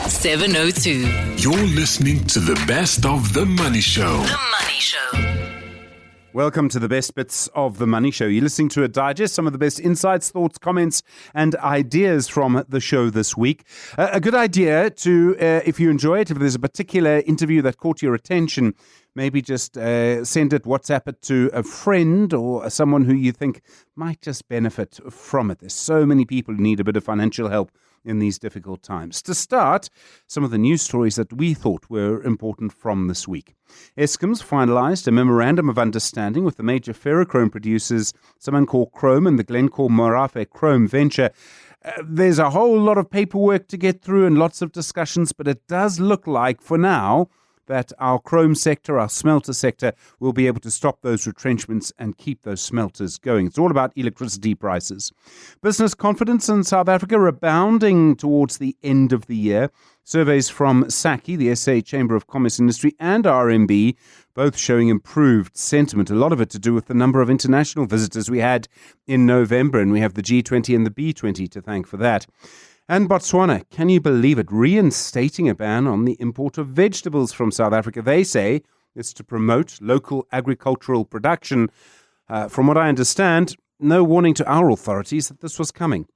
702. You're listening to the best of The Money Show. The Money Show. Welcome to the best bits of The Money Show. You're listening to a digest, some of the best insights, thoughts, comments, and ideas from the show this week. A good idea to, if you enjoy it, if there's a particular interview that caught your attention, maybe just send it, WhatsApp it to a friend or someone who you think might just benefit from it. There's so many people who need a bit of financial help in these difficult times. To start, some of the news stories that we thought were important from this week. Eskom's finalised a memorandum of understanding with the major ferrochrome producers, Samancor Chrome and the Glencore Morafe Chrome venture. There's a whole lot of paperwork to get through and lots of discussions, but it does look like, for now, that our chrome sector, our smelter sector, will be able to stop those retrenchments and keep those smelters going. It's all about electricity prices. Business confidence in South Africa rebounding towards the end of the year. Surveys from SACI, the SA Chamber of Commerce Industry, and RMB, both showing improved sentiment. A lot of it to do with the number of international visitors we had in November, and we have the G20 and the B20 to thank for that. And Botswana, can you believe it, reinstating a ban on the import of vegetables from South Africa. They say it's to promote local agricultural production. From what I understand, no warning to our authorities that this was coming.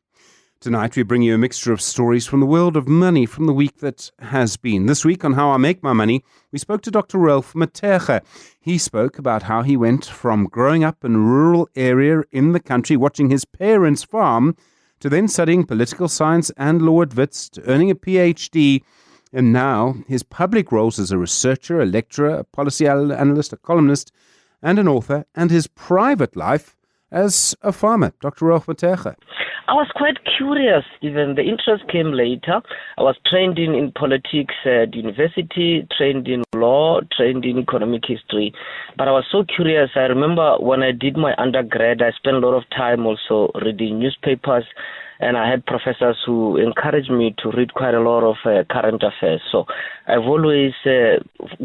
Tonight we bring you a mixture of stories from the world of money from the week that has been. This week on How I Make My Money, we spoke to Dr Ralph Mathekga. He spoke about how he went from growing up in a rural area in the country, watching his parents farm, to then studying political science and law at Wits, to earning a PhD, and now his public roles as a researcher, a lecturer, a policy analyst, a columnist, and an author, and his private life as a farmer. Dr. Ralph Mathekga. I was quite curious, Stephen. The interest came later. I was trained in politics at university, trained in law, trained in economic history. But I was so curious. I remember when I did my undergrad, I spent a lot of time also reading newspapers. And I had professors who encouraged me to read quite a lot of current affairs. So I've always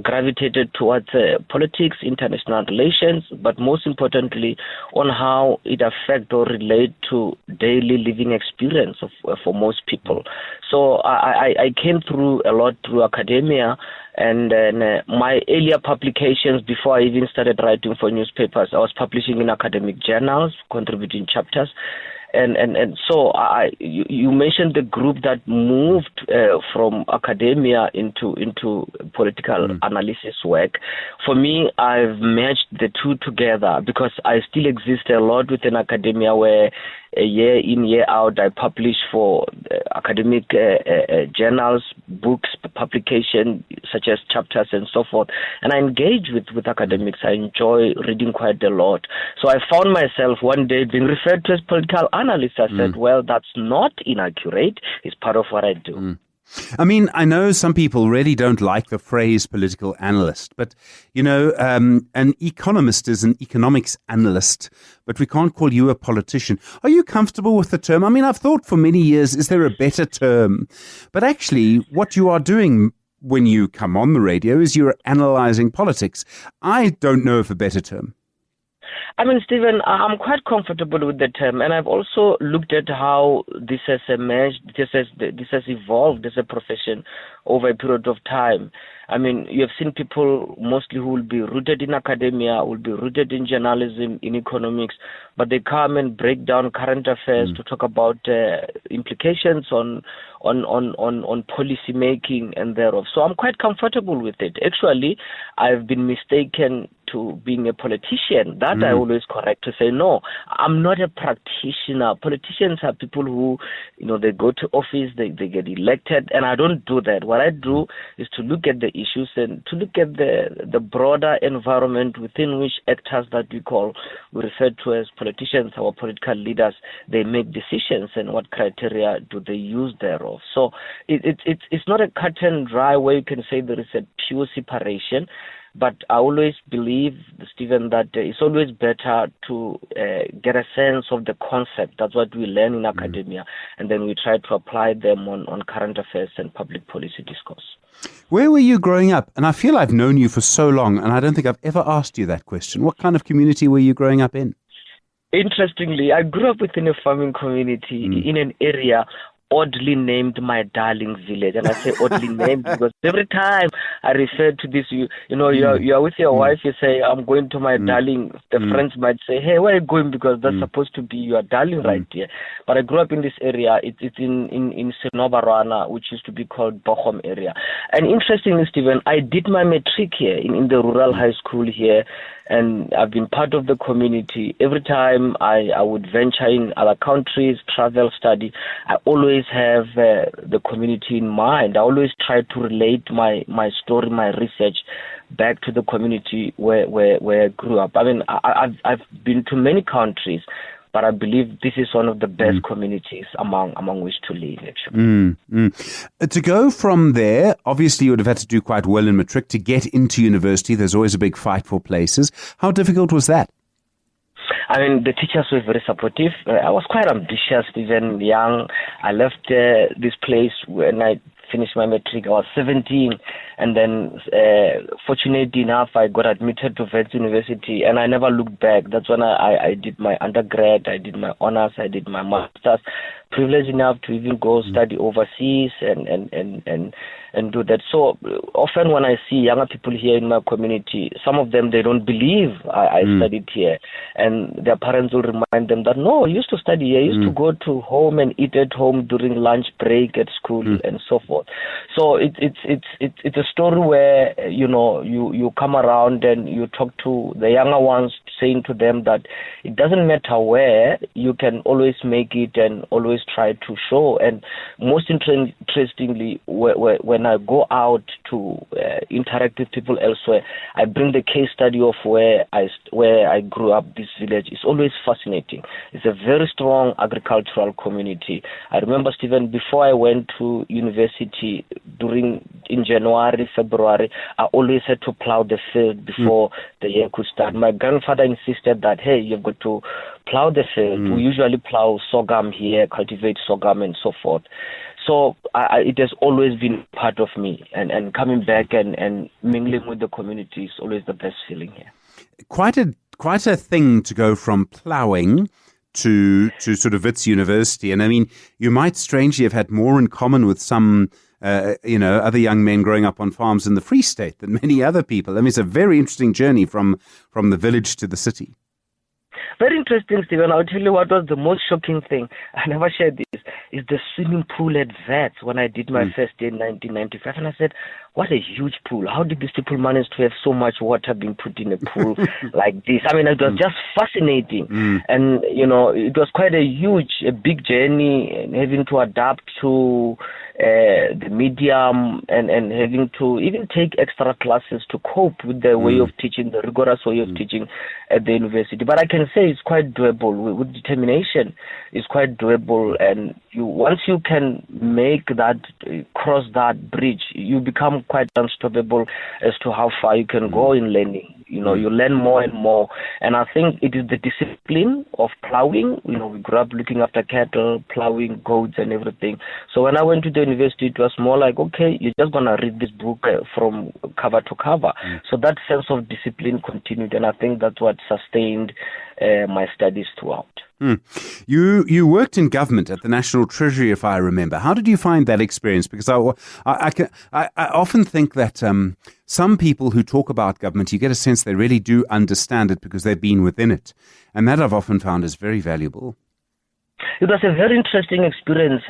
gravitated towards politics, international relations, but most importantly on how it affects or relate to daily living experience for most people. So I came through a lot through academia. And then my earlier publications, before I even started writing for newspapers, I was publishing in academic journals, contributing chapters. And so you mentioned the group that moved from academia into political analysis work. For me, I've merged the two together because I still exist a lot within academia where year in, year out, I publish for academic journals, books, publication, such as chapters and so forth. And I engage with academics. I enjoy reading quite a lot. So I found myself one day being referred to as political analyst. I said, well, that's not inaccurate. It's part of what I do. I mean, I know some people really don't like the phrase political analyst, but, you know, an economist is an economics analyst, but we can't call you a politician. Are you comfortable with the term? I mean, I've thought for many years, is there a better term? But actually, what you are doing when you come on the radio is you're analyzing politics. I don't know of a better term. I mean, Stephen, I'm quite comfortable with the term, and I've also looked at how this has emerged, this has evolved as a profession over a period of time. I mean, you have seen people mostly who will be rooted in academia, will be rooted in journalism, in economics, but they come and break down current affairs to talk about implications on policy making and thereof. So I'm quite comfortable with it. Actually, I've been mistaken to being a politician. That I always correct to say, no, I'm not a practitioner. Politicians are people who, you know, they go to office, they get elected, and I don't do that. What I do is to look at the issues and to look at the broader environment within which actors that we refer to as politicians, our political leaders, they make decisions, and what criteria do they use thereof. So it's not a cut and dry way you can say there is a pure separation. But I always believe, Stephen, that it's always better to get a sense of the concept. That's what we learn in academia. And then we try to apply them on current affairs and public policy discourse. Where were you growing up? And I feel I've known you for so long, and I don't think I've ever asked you that question. What kind of community were you growing up in? Interestingly, I grew up within a farming community in an area oddly named my darling village. And I say oddly named because every time I refer to this, you are with your wife, you say, I'm going to my darling. The friends might say, hey, where are you going? Because that's supposed to be your darling right here. But I grew up in this area. It's in Senobarwana, which used to be called Bochum area. And interestingly, Stephen, I did my matric here in the rural high school here. And I've been part of the community. Every time I would venture in other countries, travel, study, I always have the community in mind. I always try to relate my story, my research back to the community where I grew up. I mean, I've been to many countries, but I believe this is one of the best communities among which to live, actually. To go from there, obviously you would have had to do quite well in matric to get into university. There's always a big fight for places. How difficult was that? I mean, the teachers were very supportive. I was quite ambitious, even young. I left this place when I finished my matric. I was 17, and then fortunately enough, I got admitted to Wits University, and I never looked back. That's when I did my undergrad, I did my honors, I did my master's. Privileged enough to even go study overseas and do that. So often when I see younger people here in my community, some of them, they don't believe I studied here, and their parents will remind them that no, you used to study here, you used to go to home and eat at home during lunch break at school and so forth. So it's a story where you come around and you talk to the younger ones, saying to them that it doesn't matter where, you can always make it and always try to show. And most interestingly, when I go out to interact with people elsewhere, I bring the case study of where I grew up, this village. It's always fascinating. It's a very strong agricultural community. I remember, Stephen, before I went to university, in January, February, I always had to plow the field before the year could start. My grandfather insisted that, hey, you've got to plow the field. We usually plow sorghum here, cultivate sorghum and so forth. So it has always been part of me, and coming back and mingling with the community is always the best feeling here. Quite a thing to go from ploughing to sort of Wits University. And I mean, you might strangely have had more in common with some other young men growing up on farms in the Free State than many other people. I mean, it's a very interesting journey from the village to the city. Very interesting, Stephen. I'll tell you what was the most shocking thing. I never shared this. Is the swimming pool at Wits when I did my first day in 1995. And I said, what a huge pool. How did these people manage to have so much water being put in a pool like this? I mean, it was just fascinating. And, it was quite a big journey, and having to adapt to the medium and having to even take extra classes to cope with the way of teaching, the rigorous way of teaching at the university. But I can say it's quite doable. With determination, it's quite doable. And once you can cross that bridge, you become quite unstoppable as to how far you can go in learning. You learn more and more. And I think it is the discipline of plowing. We grew up looking after cattle, plowing, goats and everything. So when I went to the university, it was more like, okay, you're just going to read this book from cover to cover. So that sense of discipline continued. And I think that's what sustained my studies throughout. You worked in government at the National Treasury, if I remember. How did you find that experience? Because I often think that some people who talk about government, you get a sense they really do understand it because they've been within it. And that I've often found is very valuable. It was a very interesting experience.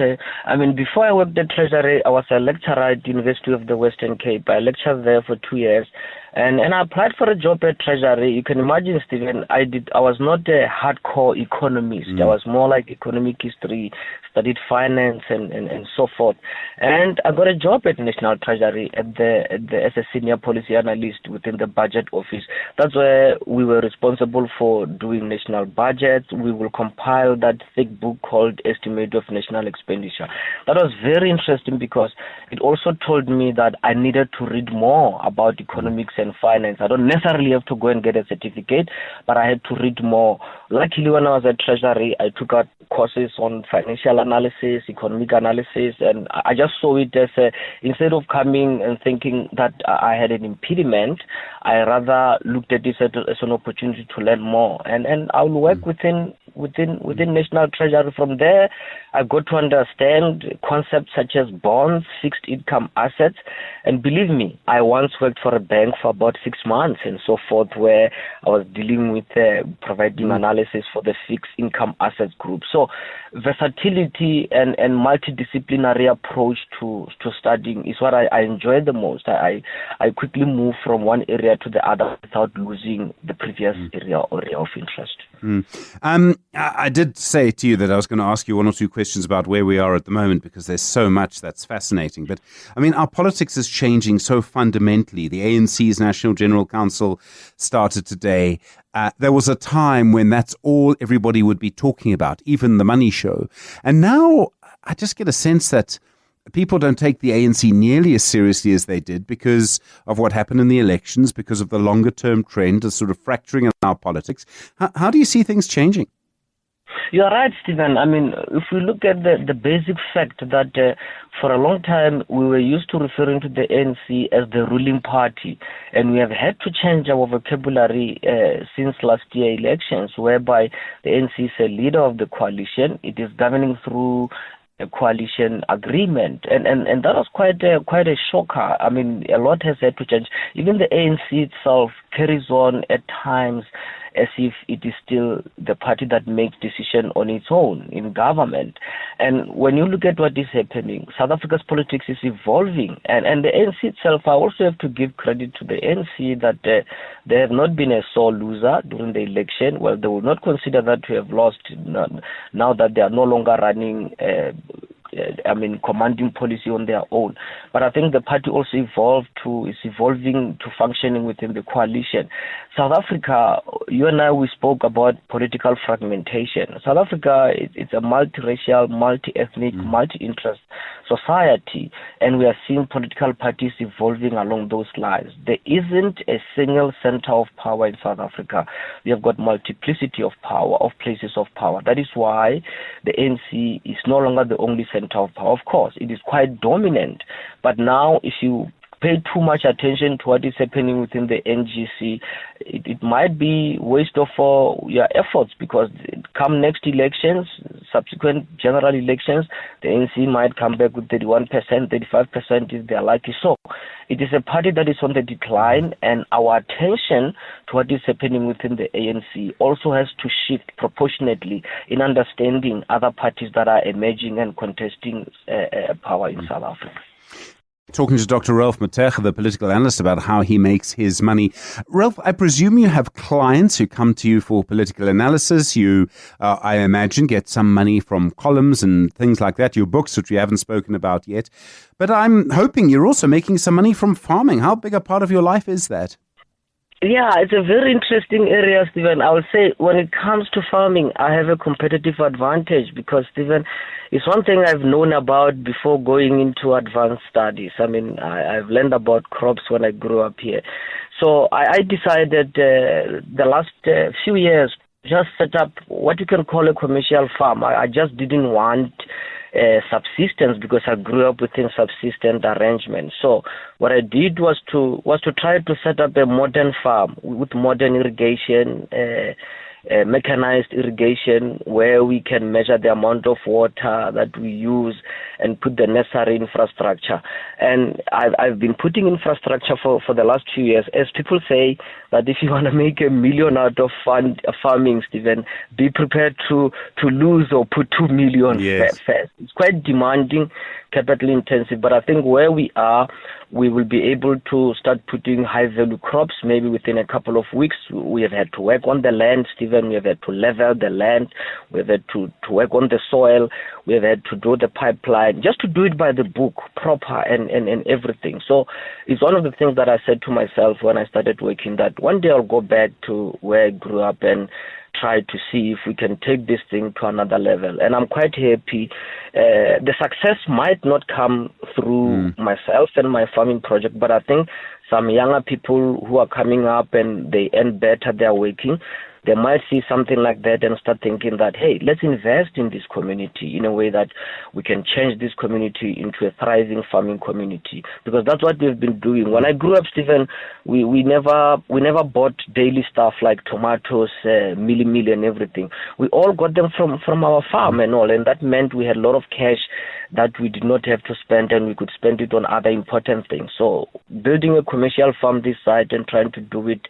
I mean, before I worked at Treasury, I was a lecturer at the University of the Western Cape. I lectured there for 2 years. And I applied for a job at Treasury. You can imagine, Stephen, I was not a hardcore economist. I was more like economic history, studied finance and so forth. And I got a job at National Treasury as a senior policy analyst within the budget office. That's where we were responsible for doing national budgets. We will compile that thick book called Estimate of National Expenditure. That was very interesting because it also told me that I needed to read more about economics and finance. I don't necessarily have to go and get a certificate, but I had to read more. Luckily, when I was at Treasury, I took out courses on financial analysis, economic analysis, and I just saw it as instead of coming and thinking that I had an impediment, I rather looked at this as an opportunity to learn more. And I will work within National Treasury. From there, I got to understand concepts such as bonds, fixed income assets, and believe me, I once worked for a bank for about 6 months and so forth, where I was dealing with providing analysis for the fixed income assets group. So versatility and multidisciplinary approach to studying is what I enjoy the most. I quickly move from one area to the other without losing the previous area of interest. I did say to you that I was going to ask you one or two questions about where we are at the moment, because there's so much that's fascinating. But I mean, our politics is changing so fundamentally. The ANC's National General Council started today. There was a time when that's all everybody would be talking about, even the money show. And now I just get a sense that people don't take the ANC nearly as seriously as they did because of what happened in the elections, because of the longer term trend, the sort of fracturing in our politics. How do you see things changing? You're right, Stephen. I mean, if we look at the basic fact that for a long time we were used to referring to the ANC as the ruling party, and we have had to change our vocabulary since last year elections, whereby the ANC is a leader of the coalition. It is governing through a coalition agreement, and that was quite a shocker. I mean, a lot has had to change. Even the ANC itself carries on at times as if it is still the party that makes decision on its own in government. And when you look at what is happening, South Africa's politics is evolving, and the ANC itself, I also have to give credit to the ANC that they have not been a sore loser during the election. Well, they will not consider that to have lost now that they are no longer running commanding policy on their own. But I think the party also is evolving to functioning within the coalition. South Africa, you and I, we spoke about political fragmentation. South Africa, it's a multiracial, multi-ethnic, multi-interest society, and we are seeing political parties evolving along those lines. There isn't a single center of power in South Africa. We have got multiplicity of power, of places of power. That is why the ANC is no longer the only center of power. Of course, it is quite dominant, but now if you pay too much attention to what is happening within the NGC, it might be waste of your efforts, because come next elections, subsequent general elections, the ANC might come back with 31%, 35% if they are lucky. So it is a party that is on the decline, and our attention to what is happening within the ANC also has to shift proportionately in understanding other parties that are emerging and contesting power in South Africa. Talking to Dr. Ralph Mathekga, the political analyst, about how he makes his money. Ralph, I presume you have clients who come to you for political analysis. You, I imagine, get some money from columns and things like that, your books, which we haven't spoken about yet. But I'm hoping you're also making some money from farming. How big a part of your life is that? Yeah, it's a very interesting area, Stephen. I would say when it comes to farming, I have a competitive advantage because, Stephen, it's one thing I've known about before going into advanced studies. I mean, I've learned about crops when I grew up here. So I decided the last few years just set up what you can call a commercial farm. I just didn't want subsistence because I grew up within subsistence arrangements. So what I did was to try to set up a modern farm with modern irrigation, mechanized irrigation, where we can measure the amount of water that we use and put the necessary infrastructure. And I've been putting infrastructure for the last few years. As people say that if you want to make $1 million out of farming, Stephen, be prepared to lose or put 2 million first. It's quite demanding, capital intensive, but I think where we are, we will be able to start putting high value crops maybe within a couple of weeks. We have had to work on the land, Stephen. We have had to level the land. We have had to work on the soil. We have had to do the pipeline, just to do it by the book, proper and everything. So it's one of the things that I said to myself when I started working, that one day I'll go back to where I grew up and try to see if we can take this thing to another level. And I'm quite happy. The success might not come through myself and my farming project, but I think some younger people who are coming up and they earn better, they're working, they might see something like that and start thinking that, hey, let's invest in this community in a way that we can change this community into a thriving farming community, because that's what we've been doing. When I grew up, Stephen, we never bought daily stuff like tomatoes, mealy and everything. We all got them from our farm and all, and that meant we had a lot of cash that we did not have to spend, and we could spend it on other important things. So building a commercial farm this side and trying to do it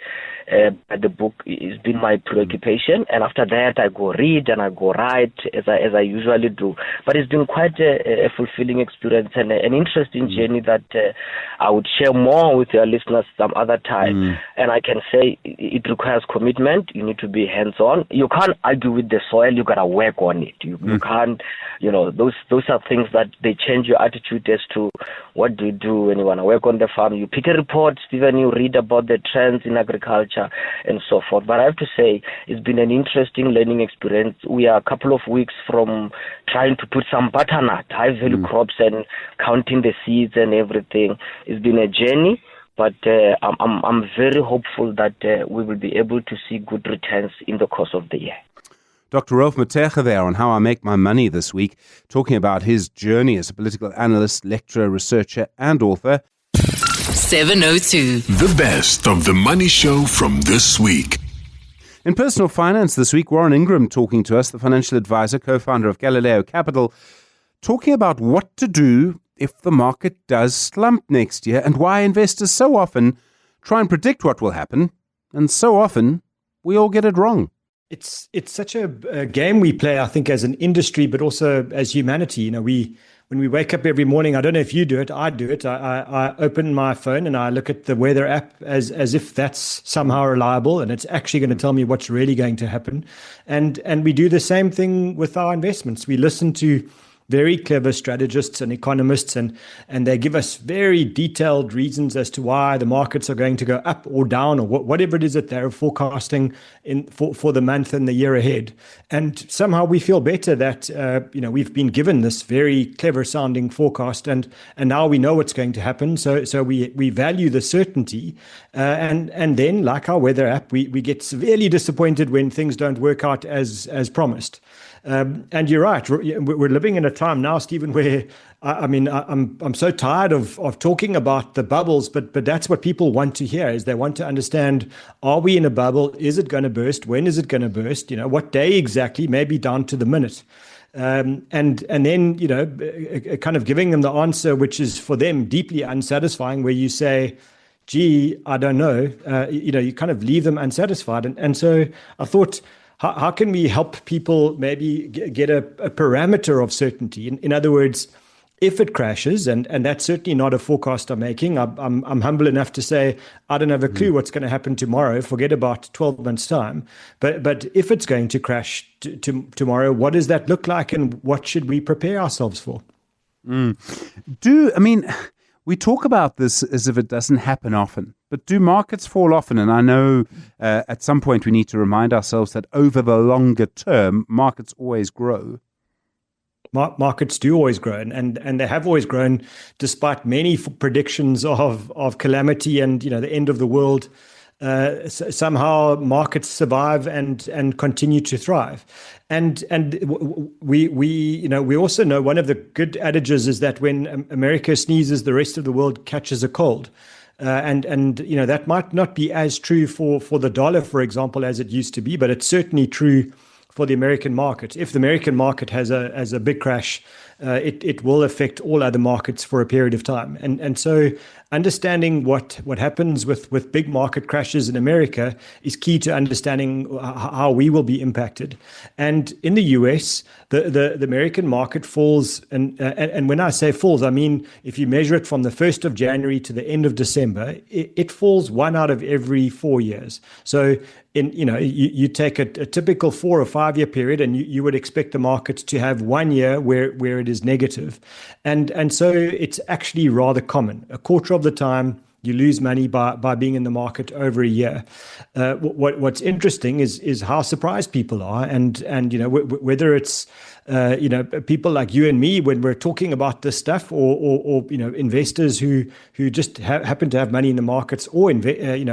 by the book has been my preoccupation. And after that, I go read and I go write as I usually do. But it's been quite a fulfilling experience and an interesting journey that I would share more with your listeners some other time. And I can say it requires commitment. You need to be hands-on. You can't argue with the soil. You got to work on it. You can't, those are things that they change your attitude as to what do you do when you want to work on the farm. You pick a report, Stephen, you read about the trends in agriculture and so forth. But I have to say, it's been an interesting learning experience. We are a couple of weeks from trying to put some butternut, high-value crops, and counting the seeds and everything. It's been a journey, but I'm very hopeful that we will be able to see good returns in the course of the year. Dr. Ralph Mathekga there on How I Make My Money this week, talking about his journey as a political analyst, lecturer, researcher, and author. 702. The best of the Money Show from this week. In personal finance this week, Warren Ingram talking to us, the financial advisor, co-founder of Galileo Capital, talking about what to do if the market does slump next year and why investors so often try and predict what will happen, and so often we all get it wrong. It's such a game we play, I think, as an industry, but also as humanity. When we wake up every morning, I don't know if you do it, I do it. I open my phone and I look at the weather app as if that's somehow reliable and it's actually going to tell me what's really going to happen. And we do the same thing with our investments. We listen to very clever strategists and economists, and they give us very detailed reasons as to why the markets are going to go up or down or whatever it is that they're forecasting for the month and the year ahead. And somehow we feel better that we've been given this very clever sounding forecast, and now we know what's going to happen. So we value the certainty, and then, like our weather app, we get severely disappointed when things don't work out as promised. And you're right. We're living in a time now, Stephen, where I'm so tired of talking about the bubbles, but that's what people want to hear. Is they want to understand: are we in a bubble? Is it going to burst? When is it going to burst? What day exactly? Maybe down to the minute. And then kind of giving them the answer, which is for them deeply unsatisfying, where you say, "Gee, I don't know." You kind of leave them unsatisfied, and so I thought, how can we help people maybe get a parameter of certainty? In other words, if it crashes, and that's certainly not a forecast I'm making. I'm humble enough to say I don't have a clue what's going to happen tomorrow. Forget about 12 months' time. But if it's going to crash tomorrow, what does that look like, and what should we prepare ourselves for? We talk about this as if it doesn't happen often, but do markets fall often? And I know at some point we need to remind ourselves that over the longer term, markets always grow. Markets do always grow, and they have always grown despite many predictions of calamity and the end of the world. Somehow markets survive and continue to thrive. And we also know one of the good adages is that when America sneezes, the rest of the world catches a cold. And that might not be as true for the dollar, for example, as it used to be, but it's certainly true for the American market. If the American market has a big crash, it will affect all other markets for a period of time. And so understanding what happens with big market crashes in America is key to understanding how we will be impacted. And in the US, the American market falls, and when I say falls, I mean if you measure it from the 1st of January to the end of December, it falls 1 out of every 4 years. So you take a typical 4 or 5 year period, and you would expect the market to have 1 year where it is negative. And so it's actually rather common. A quarter of the time you lose money by being in the market over a year. What's interesting is how surprised people are, and whether it's people like you and me when we're talking about this stuff, or investors who just happen to have money in the markets, or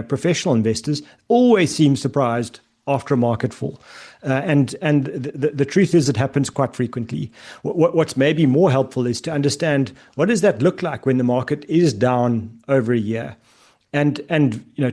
professional investors always seem surprised after a market fall. And the truth is it happens quite frequently. What's maybe more helpful is to understand what does that look like when the market is down over a year. And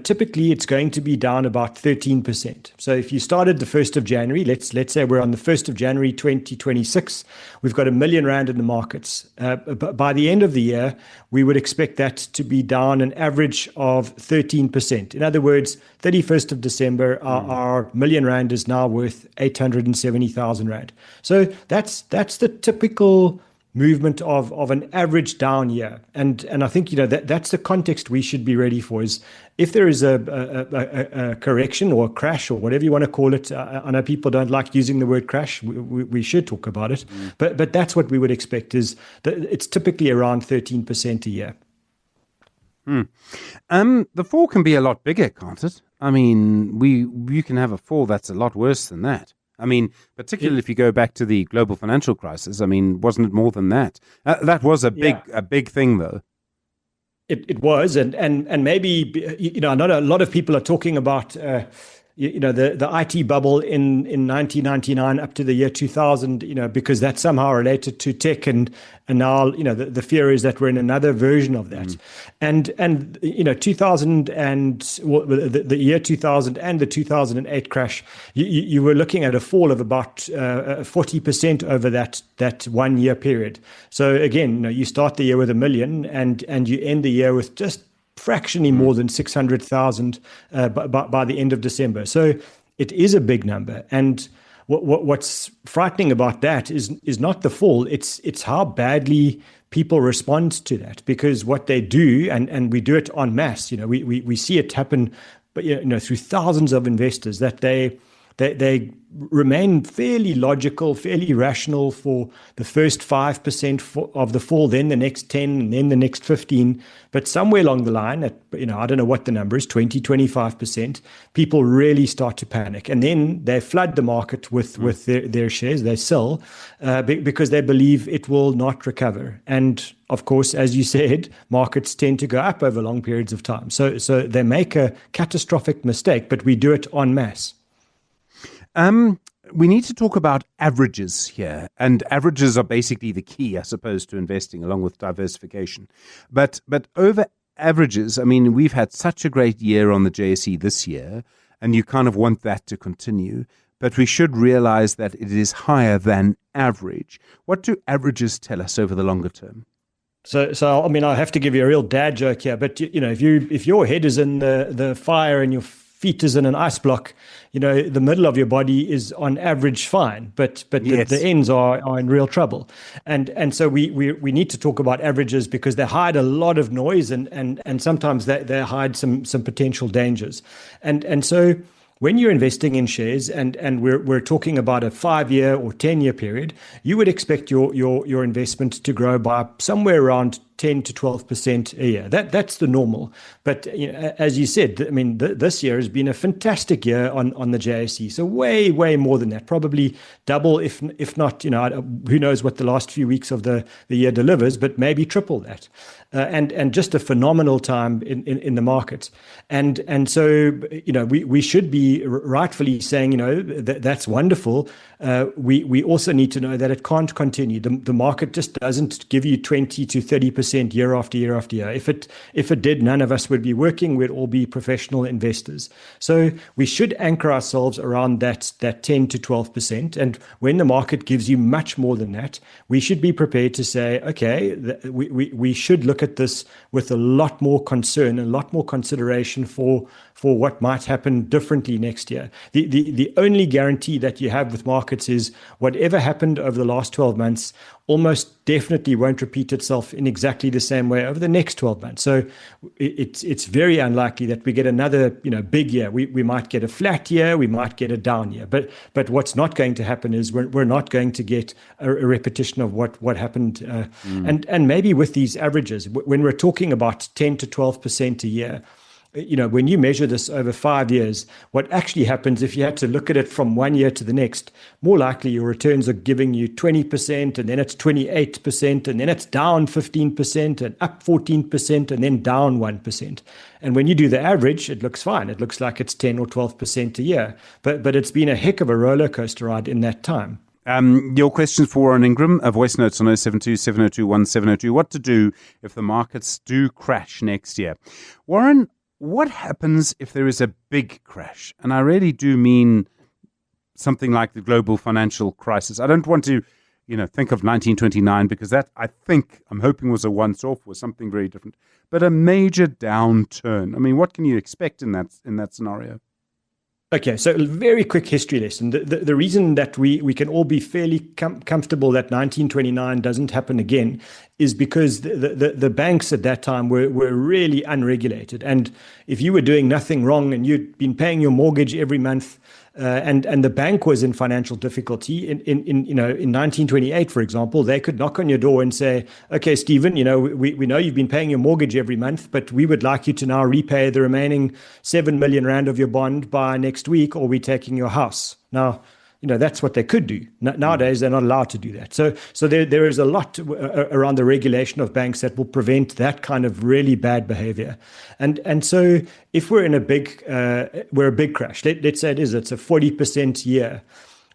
typically it's going to be down about 13%. So if you started the 1st of January, let's say we're on the 1st of January 2026, we've got R1 million in the markets. But by the end of the year, we would expect that to be down an average of 13%. In other words, 31st of December, our R1 million is now worth 870,000 rand. So that's the typical movement of an average down year. And I think, that's the context we should be ready for, is if there is a correction or a crash or whatever you want to call it. I know people don't like using the word crash. We should talk about it. But that's what we would expect, is that it's typically around 13% a year. The fall can be a lot bigger, can't it? I mean, you can have a fall that's a lot worse than that. I mean, particularly if you go back to the global financial crisis, I mean, wasn't it more than that? That was a big thing, though. It was, and maybe, I know a lot of people are talking about the IT bubble in 1999 up to the year 2000, because that's somehow related to tech, and now, the fear is that we're in another version of that. And 2000 and the year 2000 and the 2008 crash, you were looking at a fall of about 40% over that 1 year period. So again, you start the year with R1 million and you end the year with just fractionally more than 600,000 by the end of December. So it is a big number. And what's frightening about that is not the fall, it's how badly people respond to that. Because what they do, and we do it en masse, we see it happen, but through thousands of investors, that they remain fairly logical, fairly rational for the first 5% of the fall, then the next 10, and then the next 15. But somewhere along the line, at I don't know what the number is, 20, 25%, people really start to panic. And then they flood the market with their shares. They sell because they believe it will not recover. And of course, as you said, markets tend to go up over long periods of time. So they make a catastrophic mistake, but we do it en masse. We need to talk about averages here, and averages are basically the key, I suppose, to investing, along with diversification. But over averages, I mean, we've had such a great year on the JSE this year, and you kind of want that to continue. But we should realize that it is higher than average. What do averages tell us over the longer term? So I mean, I have to give you a real dad joke here, but if your head is in the fire and your feet is in an ice block, the middle of your body is on average fine, but yes, the ends are in real trouble. And so we need to talk about averages, because they hide a lot of noise, and sometimes they hide some potential dangers. And so when you're investing in shares, and we're talking about a 5-year or 10-year period, you would expect your investment to grow by somewhere around 10 to 12% a year. That's the normal. But as you said, I mean, this year has been a fantastic year on the JSE. So way more than that, probably double, if not, who knows what the last few weeks of the year delivers, but maybe triple that. And just a phenomenal time in the market. And so, we should be rightfully saying, that's wonderful. We also need to know that it can't continue. The market just doesn't give you 20 to 30% year after year after year. If it did, none of us would be working. We'd all be professional investors. So we should anchor ourselves around that 10 to 12%. And when the market gives you much more than that, we should be prepared to say, okay, we should look at this with a lot more concern, a lot more consideration for what might happen differently next year. The only guarantee that you have with markets is whatever happened over the last 12 months almost definitely won't repeat itself in exactly the same way over the next 12 months. So it's very unlikely that we get another big year. We might get a flat year, we might get a down year. But what's not going to happen is we're not going to get a repetition of what happened. And maybe with these averages, when we're talking about 10 to 12% a year, when you measure this over 5 years, what actually happens if you had to look at it from 1 year to the next, more likely your returns are giving you 20%, and then it's 28%, and then it's down 15%, and up 14%, and then down 1%. And when you do the average, it looks fine. It looks like it's 10 or 12% a year. But it's been a heck of a roller coaster ride in that time. Your questions for Warren Ingram, voice notes on 072-702-1702. What to do if the markets do crash next year? Warren, what happens if there is a big crash? And I really do mean something like the global financial crisis. I don't want to, think of 1929, because that, I'm hoping was a once-off, was something very different. But a major downturn. I mean, what can you expect in that scenario? Okay, so a very quick history lesson. The reason that we can all be fairly comfortable that 1929 doesn't happen again is because the banks at that time were really unregulated. And if you were doing nothing wrong and you'd been paying your mortgage every month, and the bank was in financial difficulty in 1928, for example, they could knock on your door and say, okay, Stephen, we know you've been paying your mortgage every month, but we would like you to now repay the remaining 7 million rand of your bond by next week, or we're taking your house. Now, that's what they could do. Nowadays, they're not allowed to do that. So there is a lot around the regulation of banks that will prevent that kind of really bad behavior. And so if we're in a big crash, let's say it's a 40% year,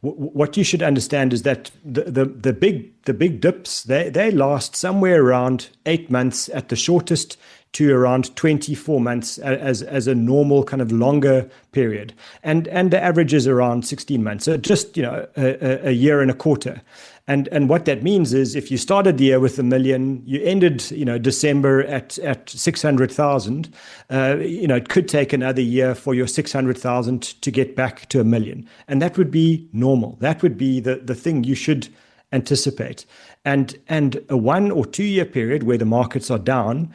what you should understand is that the big dips, they last somewhere around 8 months at the shortest, to around 24 months as a normal kind of longer period. And the average is around 16 months. So just, a year and a quarter. And what that means is if you started the year with 1 million, you ended, December at 600,000, it could take another year for your 600,000 to get back to 1 million. And that would be normal. That would be the thing you should anticipate. And a 1 or 2 year period where the markets are down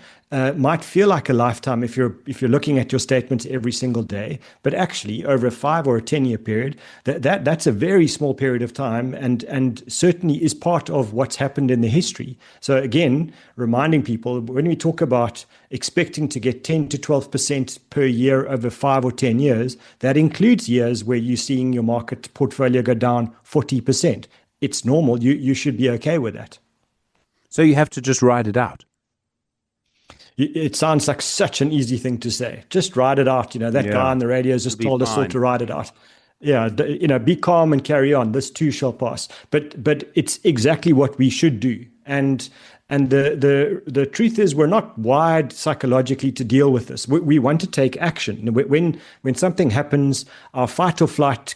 might feel like a lifetime if you're looking at your statements every single day, but actually over a 5 or a 10 year period, that's a very small period of time, and certainly is part of what's happened in the history. So again, reminding people, when we talk about expecting to get 10 to 12% per year over 5 or 10 years, that includes years where you're seeing your market portfolio go down 40%. It's normal. You should be okay with that. So you have to just ride it out. It sounds like such an easy thing to say. Just ride it out. Guy on the radio has just told us all to ride it out. Yeah, be calm and carry on. This too shall pass. But it's exactly what we should do. And the truth is, we're not wired psychologically to deal with this. We want to take action. When something happens, our fight or flight,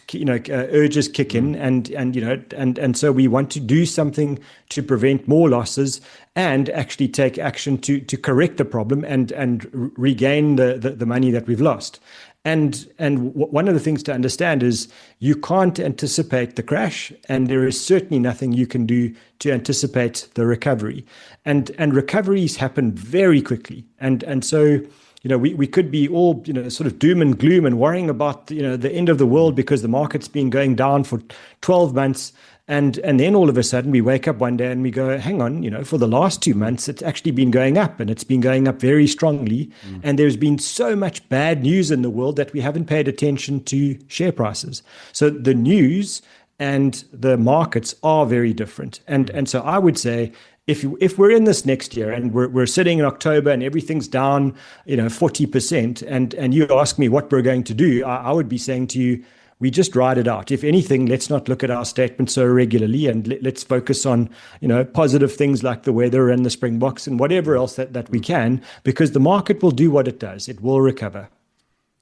urges kick in, and so we want to do something to prevent more losses and actually take action to correct the problem and regain the money that we've lost. And one of the things to understand is you can't anticipate the crash, and there is certainly nothing you can do to anticipate the recovery. And recoveries happen very quickly. And so, we could be all, sort of doom and gloom and worrying about, the end of the world because the market's been going down for 12 months. And then all of a sudden we wake up one day and we go, hang on, for the last 2 months, it's actually been going up, and it's been going up very strongly. And there's been so much bad news in the world that we haven't paid attention to share prices. So the news and the markets are very different. And so I would say, if we're in this next year and we're sitting in October and everything's down, 40%, and you ask me what we're going to do, I would be saying to you, we just ride it out. If anything, let's not look at our statements so regularly, and let's focus on, positive things like the weather and the Springboks and whatever else that we can, because the market will do what it does. It will recover.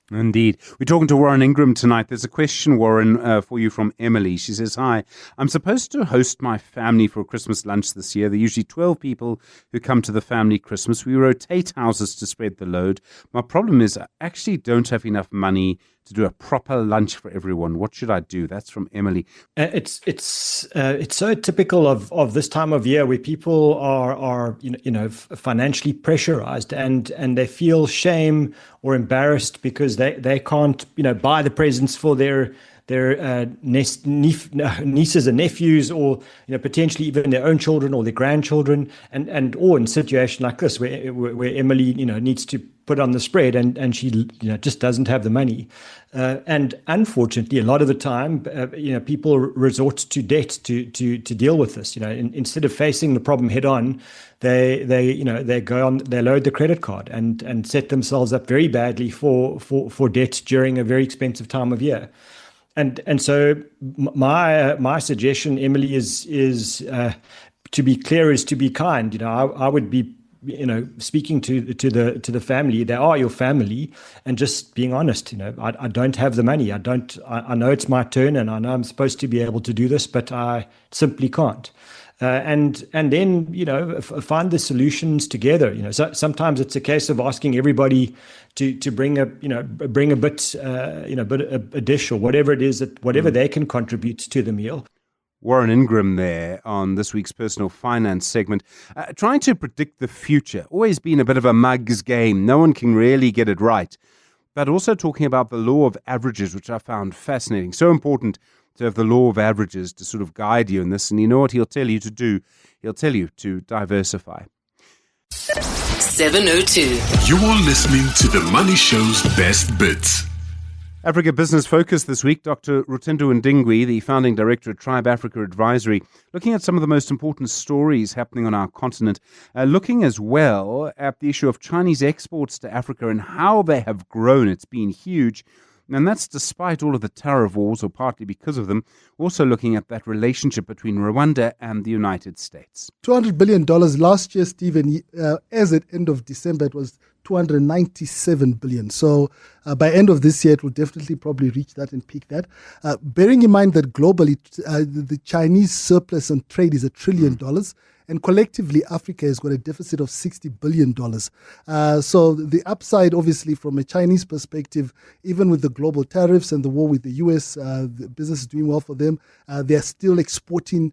Indeed. We're talking to Warren Ingram tonight. There's a question, Warren, for you from Emily. She says, hi, I'm supposed to host my family for a Christmas lunch this year. There are usually 12 people who come to the family Christmas. We rotate houses to spread the load. My problem is I actually don't have enough money to do a proper lunch for everyone. What should I do? That's from Emily. It's so typical of this time of year where people are financially pressurized and they feel shame or embarrassed because they can't buy the presents for their nieces and nephews, or potentially even their own children or their grandchildren, or in a situation like this where Emily needs to put on the spread and she just doesn't have the money. And unfortunately, a lot of the time, people resort to debt to deal with this. Instead of facing the problem head on, they load the credit card and set themselves up very badly for debt during a very expensive time of year. And so my suggestion, Emily, is to be clear, is to be kind. I would be speaking to the family. They are your family, and just being honest. I don't have the money. I know it's my turn, and I know I'm supposed to be able to do this, but I simply can't. And then find the solutions together. So sometimes it's a case of asking everybody to bring a bit a dish or whatever it is whatever they can contribute to the meal. Warren Ingram there on this week's Personal Finance segment. Trying to predict the future, always been a bit of a mug's game. No one can really get it right. But also talking about the law of averages, which I found fascinating. So important to have the law of averages to sort of guide you in this. And you know what he'll tell you to do? He'll tell you to diversify. 702. You are listening to The Money Show's Best Bits. Africa Business Focus this week, Dr. Rutendo Hwingidwi, the founding director at Tribe Africa Advisory, looking at some of the most important stories happening on our continent, looking as well at the issue of Chinese exports to Africa and how they have grown. It's been huge. And that's despite all of the tariff wars, or partly because of them. Also looking at that relationship between Rwanda and the United States. $200 billion last year, Stephen, as at end of December, it was $297 billion. So by end of this year, it will definitely probably reach that and peak that. Bearing in mind that globally, the Chinese surplus on trade is $1 trillion. And collectively, Africa has got a deficit of $60 billion. So the upside, obviously, from a Chinese perspective, even with the global tariffs and the war with the US, the business is doing well for them. They're still exporting.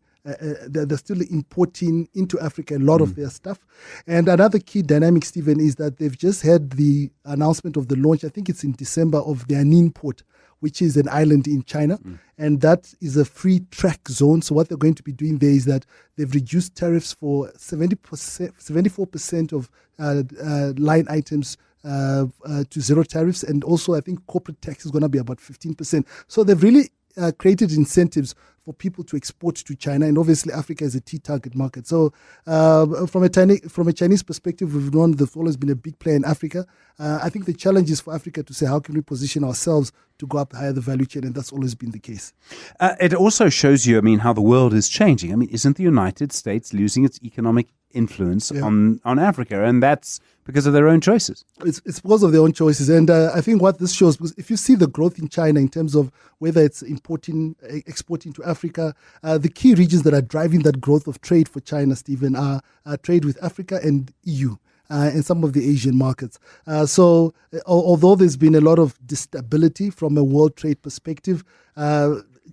They're still importing into Africa a lot of their stuff. And another key dynamic, Stephen, is that they've just had the announcement of the launch, I think it's in December, of their Nin port, which is an island in China. And that is a free track zone. So what they're going to be doing there is that they've reduced tariffs for 74% of line items to zero tariffs. And also, I think corporate tax is going to be about 15%. So they've really created incentives for people to export to China, and obviously Africa is a key target market. So from a Chinese perspective, we've known they've always been a big player in Africa. I think the challenge is for Africa to say, how can we position ourselves to go up higher the value chain, and that's always been the case. It also shows you, how the world is changing. Isn't the United States losing its economic influence on Africa? And that's because of their own choices. It's because of their own choices. And I think what this shows, because if you see the growth in China in terms of whether it's exporting to Africa, the key regions that are driving that growth of trade for China, Stephen, are trade with Africa and EU. And some of the Asian markets. So although there's been a lot of instability from a world trade perspective,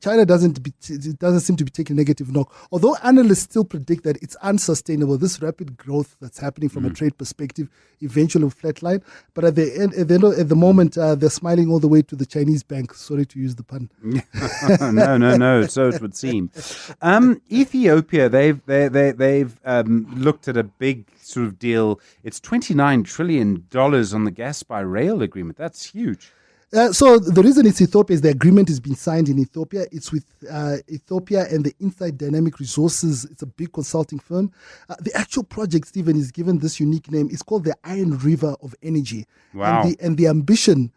China doesn't seem to be taking a negative knock. Although analysts still predict that it's unsustainable, this rapid growth that's happening from a trade perspective eventually will flatline. But at the moment, they're smiling all the way to the Chinese bank. Sorry to use the pun. No. So it would seem. Ethiopia, they've looked at a big sort of deal. It's $29 trillion on the gas by rail agreement. That's huge. So the reason it's Ethiopia is the agreement has been signed in Ethiopia. It's with Ethiopia and the Inside Dynamic Resources. It's a big consulting firm. The actual project, Stephen, is given this unique name. It's called the Iron River of Energy. Wow. And the ambition,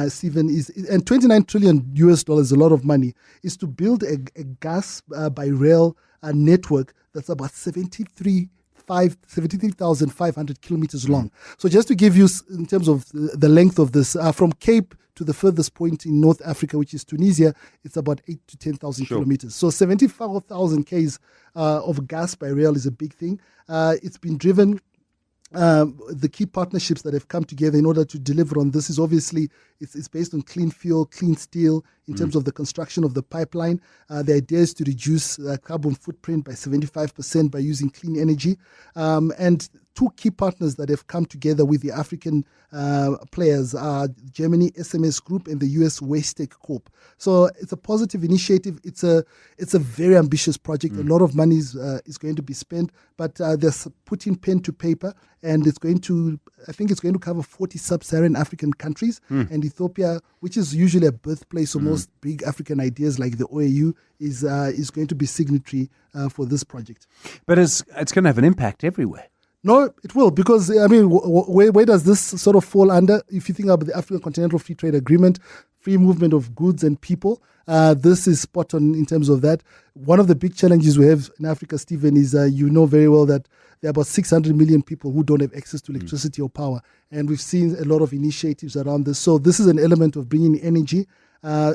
Stephen, is, and $29 trillion US, a lot of money, is to build a gas by rail network that's about 73,500 kilometers long. So just to give you, in terms of the length of this, from Cape to the furthest point in North Africa, which is Tunisia, it's about 8,000 to 10,000 kilometers. So 74,000 Ks of gas by rail is a big thing. It's been driven. The key partnerships that have come together in order to deliver on this is obviously It's based on clean fuel, clean steel in terms of the construction of the pipeline. The idea is to reduce carbon footprint by 75% by using clean energy. And two key partners that have come together with the African players are Germany SMS Group and the US Wastech Corp. So it's a positive initiative. It's a very ambitious project. A lot of money is going to be spent, but they're putting pen to paper, and I think it's going to cover 40 sub-Saharan African countries, and Ethiopia, which is usually a birthplace of most big African ideas like the OAU, is going to be signatory for this project. But it's going to have an impact everywhere. No, it will, because, I mean, where does this sort of fall under? If you think about the African Continental Free Trade Agreement, free movement of goods and people, this is spot on in terms of that. One of the big challenges we have in Africa, Stephen, is you know very well that there are about 600 million people who don't have access to electricity or power. And we've seen a lot of initiatives around this. So this is an element of bringing energy. I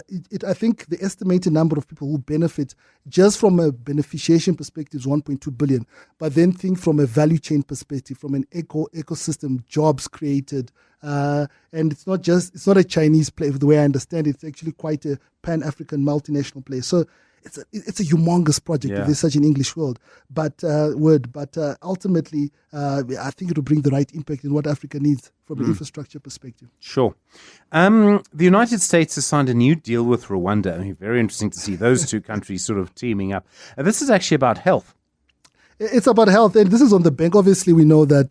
think the estimated number of people who benefit just from a beneficiation perspective is 1.2 billion. But then think from a value chain perspective, from an ecosystem, jobs created. And it's not a Chinese play, the way I understand it. It's actually quite a pan-African multinational play. So it's a humongous project if there's such an English word. But ultimately, I think it will bring the right impact in what Africa needs from an infrastructure perspective. Sure. The United States has signed a new deal with Rwanda. I mean, very interesting to see those two countries sort of teaming up. This is actually about health. It's about health, and this is on the bank. Obviously, we know that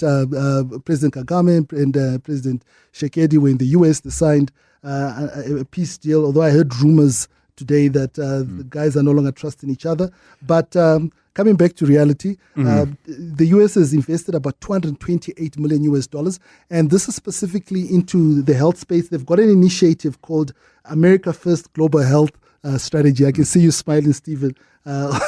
President Kagame and President Tshisekedi were in the US. They signed a peace deal, although I heard rumors today that the guys are no longer trusting each other. But coming back to reality, the US has invested about $228 million, and this is specifically into the health space. They've got an initiative called America First Global Health Strategy. I can see you smiling, Stephen, on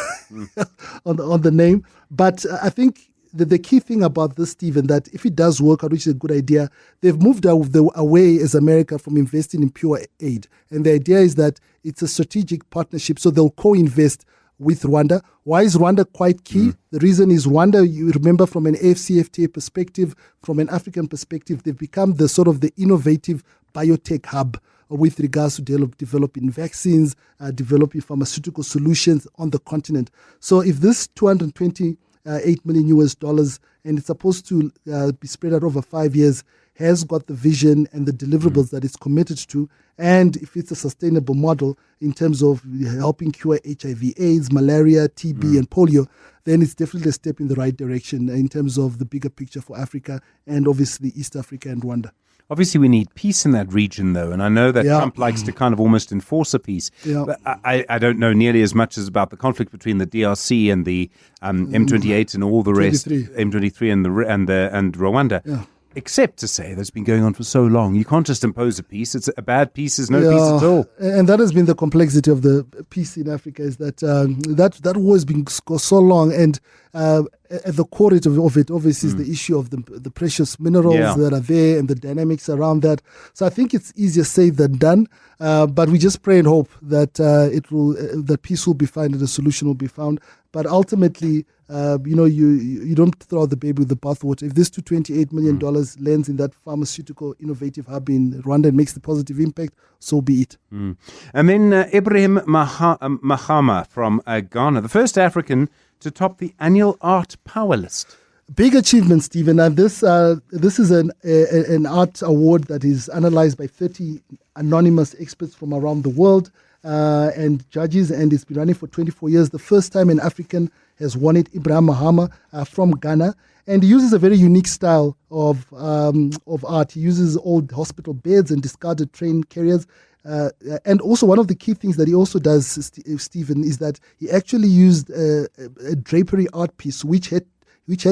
the name. But I think the key thing about this, Stephen, that if it does work out, which is a good idea, they've moved away as America from investing in pure aid. And the idea is that it's a strategic partnership, so they'll co-invest with Rwanda. Why is Rwanda quite key? The reason is Rwanda, you remember, from an AFCFTA perspective, from an African perspective, they've become the sort of the innovative biotech hub with regards to developing vaccines, developing pharmaceutical solutions on the continent. So if this $228 million, and it's supposed to be spread out over 5 years, has got the vision and the deliverables that it's committed to, and if it's a sustainable model in terms of helping cure HIV/AIDS, malaria, TB, and polio, then it's definitely a step in the right direction in terms of the bigger picture for Africa and obviously East Africa and Rwanda. Obviously, we need peace in that region, though, and I know that Trump likes to kind of almost enforce a peace. But I don't know nearly as much as about the conflict between the DRC and the M28 and all the rest, M23 and Rwanda. Yeah. Except to say that's been going on for so long. You can't just impose a peace. It's a bad peace is no peace at all. And that has been the complexity of the peace in Africa, is that that war has been so long, and at the core of it, obviously, is the issue of the precious minerals that are there and the dynamics around that. So I think it's easier said than done. But we just pray and hope that that peace will be found and a solution will be found. But ultimately, you don't throw out the baby with the bathwater. If this $228 million lands in that pharmaceutical innovative hub in Rwanda and makes the positive impact, so be it. And then Ibrahim Mahama from Ghana, the first African to top the annual art power list. Big achievement, Stephen. And this is an art award that is analyzed by 30 anonymous experts from around the world and judges, and it's been running for 24 years. The first time an African has won it, Ibrahim Mahama from Ghana. And he uses a very unique style of art. He uses old hospital beds and discarded train carriers. And also one of the key things that he also does, Stephen, is that he actually used a drapery art piece which had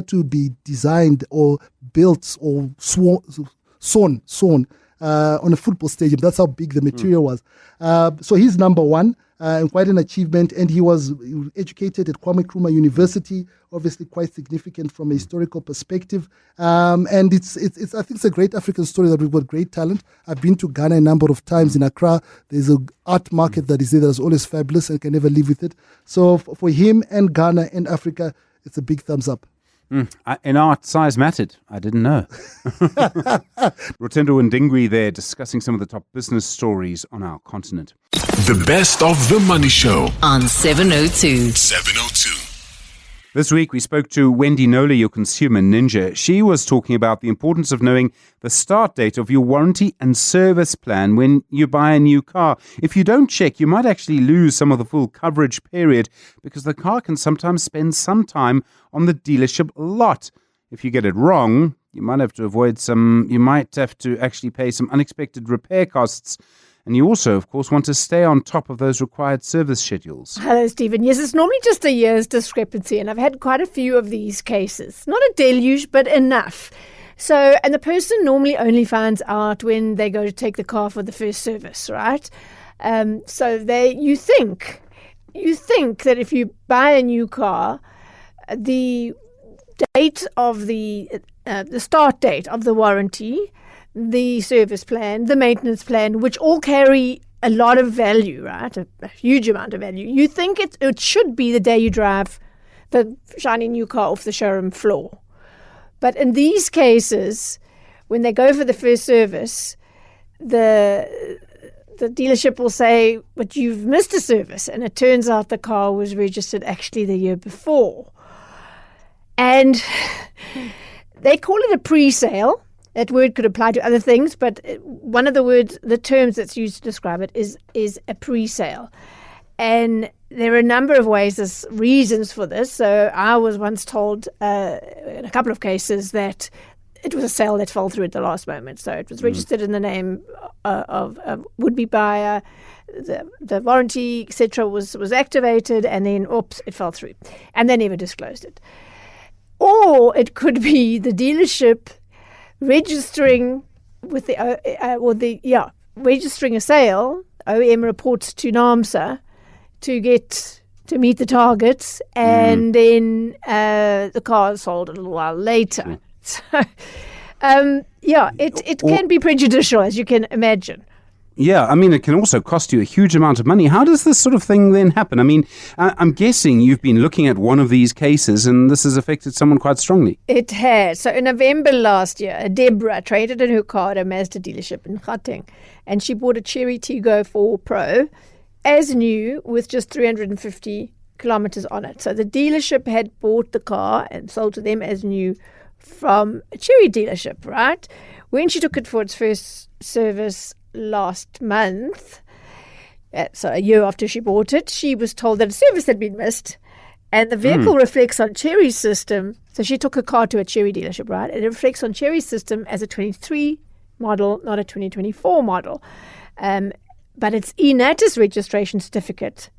to be designed or built or sewn on a football stadium. That's how big the material was. So he's number one, and quite an achievement. And he was educated at Kwame Nkrumah University, obviously quite significant from a historical perspective. And I think it's a great African story that we've got great talent. I've been to Ghana a number of times in Accra. There's an art market that is there that's always fabulous and can never live with it. So for him and Ghana and Africa, it's a big thumbs up. In art, size mattered. I didn't know. Rutendo Hwingidwi there discussing some of the top business stories on our continent. The best of the Money Show on 702. 702. This week we spoke to Wendy Knowler, your consumer ninja. She was talking about the importance of knowing the start date of your warranty and service plan when you buy a new car. If you don't check, you might actually lose some of the full coverage period because the car can sometimes spend some time on the dealership lot. If you get it wrong, you might have to actually pay some unexpected repair costs. And you also, of course, want to stay on top of those required service schedules. Hello, Stephen. Yes, it's normally just a year's discrepancy, and I've had quite a few of these cases. Not a deluge, but enough. So, and the person normally only finds out when they go to take the car for the first service, right? You think that if you buy a new car, the date of the start date of the warranty, the service plan, the maintenance plan, which all carry a lot of value, right? A huge amount of value. You think it should be the day you drive the shiny new car off the showroom floor. But in these cases, when they go for the first service, the dealership will say, but you've missed a service. And it turns out the car was registered actually the year before. And they call it a pre-sale. That word could apply to other things, but one of the terms that's used to describe it is a pre-sale. And there are a number of reasons for this. So I was once told in a couple of cases that it was a sale that fell through at the last moment. So it was registered in the name of a would-be buyer, the warranty, etc. was activated, and then, it fell through. And they never disclosed it. Or it could be the dealership registering with registering a sale. OEM reports to NAMSA to meet the targets, and then the car is sold a little while later. So, it can be prejudicial, as you can imagine. Yeah, I mean, it can also cost you a huge amount of money. How does this sort of thing then happen? I mean, I'm guessing you've been looking at one of these cases and this has affected someone quite strongly. It has. So in November last year, Deborah traded in her car at a Mazda dealership in Gauteng, and she bought a Cherry Tiggo 4 Pro as new with just 350 kilometers on it. So the dealership had bought the car and sold to them as new from a Cherry dealership, right? When she took it for its first service last month, so a year after she bought it, she was told that a service had been missed, and the vehicle reflects on Cherry's system. So she took her car to a Cherry dealership, right? And it reflects on Cherry's system as a 23 model, not a 2024 model. But its eNatus registration certificate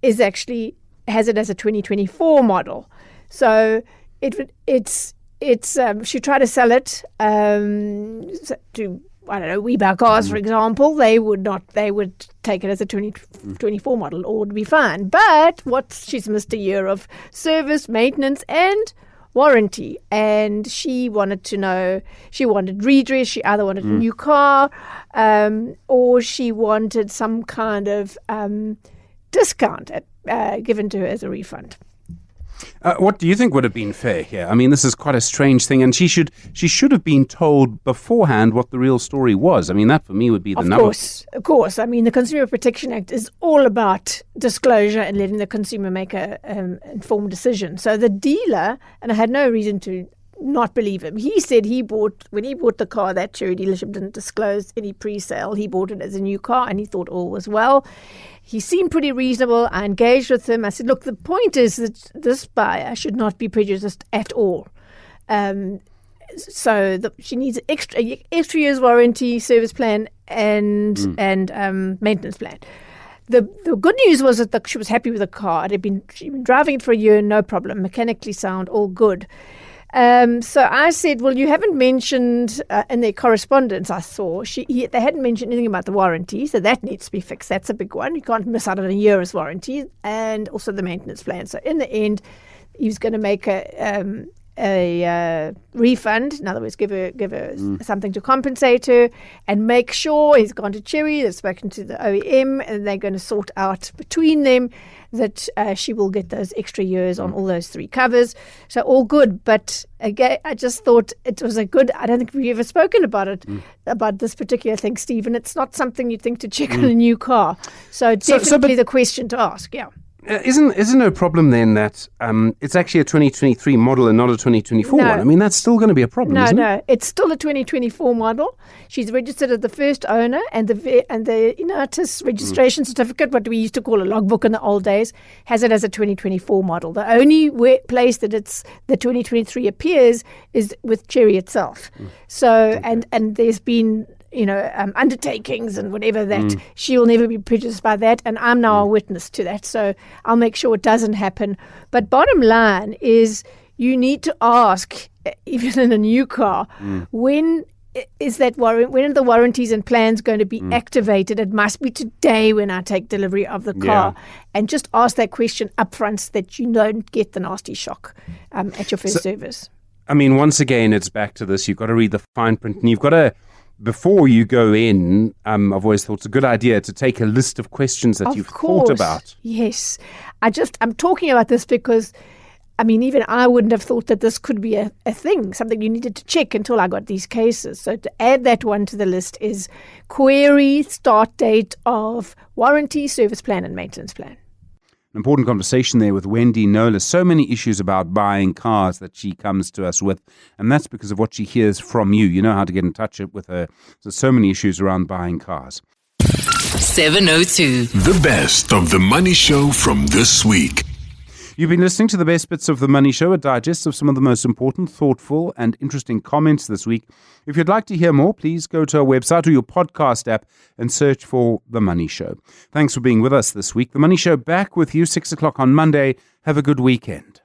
has it as a 2024 model. So she tried to sell it to, I don't know, We Buy Cars, for example. They would take it as a 2024 model, or would be fine. But she's missed a year of service, maintenance, and warranty. And she wanted to know, she wanted redress, she either wanted a new car, or she wanted some kind of discount given to her as a refund. What do you think would have been fair here? I mean, this is quite a strange thing, and she should have been told beforehand what the real story was. I mean, that for me would be the number. Of course. I mean, the Consumer Protection Act is all about disclosure and letting the consumer make a informed decision. So the dealer, and I had no reason to not believe him, he said when he bought the car, that Cherry dealership didn't disclose any pre-sale. He bought it as a new car, and he thought all was well. He seemed pretty reasonable. I engaged with him. I said, look, the point is that this buyer should not be prejudiced at all. She needs an extra year's warranty, service plan, and maintenance plan. The good news was that she was happy with the car. She'd been driving it for a year, no problem, mechanically sound, all good. So I said, well, you haven't mentioned in their correspondence I saw, they hadn't mentioned anything about the warranty, so that needs to be fixed. That's a big one. You can't miss out on a year's warranty, and also the maintenance plan. So in the end, he was going to make a a refund. In other words, give her something to compensate her, and make sure he's gone to Cherry, they've spoken to the OEM, and they're going to sort out between them that she will get those extra years on all those 3 covers. So all good. But again, I just thought it was I don't think we've ever spoken about it, about this particular thing, Stephen. It's not something you'd think to check on a new car. So definitely the question to ask, yeah. Isn't there a problem then that it's actually a 2023 model and not a 2024 one? I mean, that's still going to be a problem, isn't it? No, it's still a 2024 model. She's registered as the first owner, and the Inatis registration certificate, what we used to call a logbook in the old days, has it as a 2024 model. The only place that it's the 2023 appears is with Cherry itself. So, and there's been undertakings and whatever that she will never be prejudiced by that, and I'm now a witness to that, so I'll make sure it doesn't happen. But bottom line is, you need to ask, even in a new car, when is that when are the warranties and plans going to be activated? It must be today when I take delivery of the car, and just ask that question up front so that you don't get the nasty shock at your first service. I mean, once again, it's back to this. You've got to read the fine print, and you've got to, before you go in, I've always thought it's a good idea to take a list of questions that you've thought about. Yes. I'm talking about this because, I mean, even I wouldn't have thought that this could be a thing, something you needed to check until I got these cases. So to add that one to the list is query start date of warranty, service plan and maintenance plan. An important conversation there with Wendy Knowler. So many issues about buying cars that she comes to us with, and that's because of what she hears from you. You know how to get in touch with her. There's so many issues around buying cars. 702. The best of the Money Show from this week. You've been listening to the best bits of The Money Show, a digest of some of the most important, thoughtful and interesting comments this week. If you'd like to hear more, please go to our website or your podcast app and search for The Money Show. Thanks for being with us this week. The Money Show back with you 6 o'clock on Monday. Have a good weekend.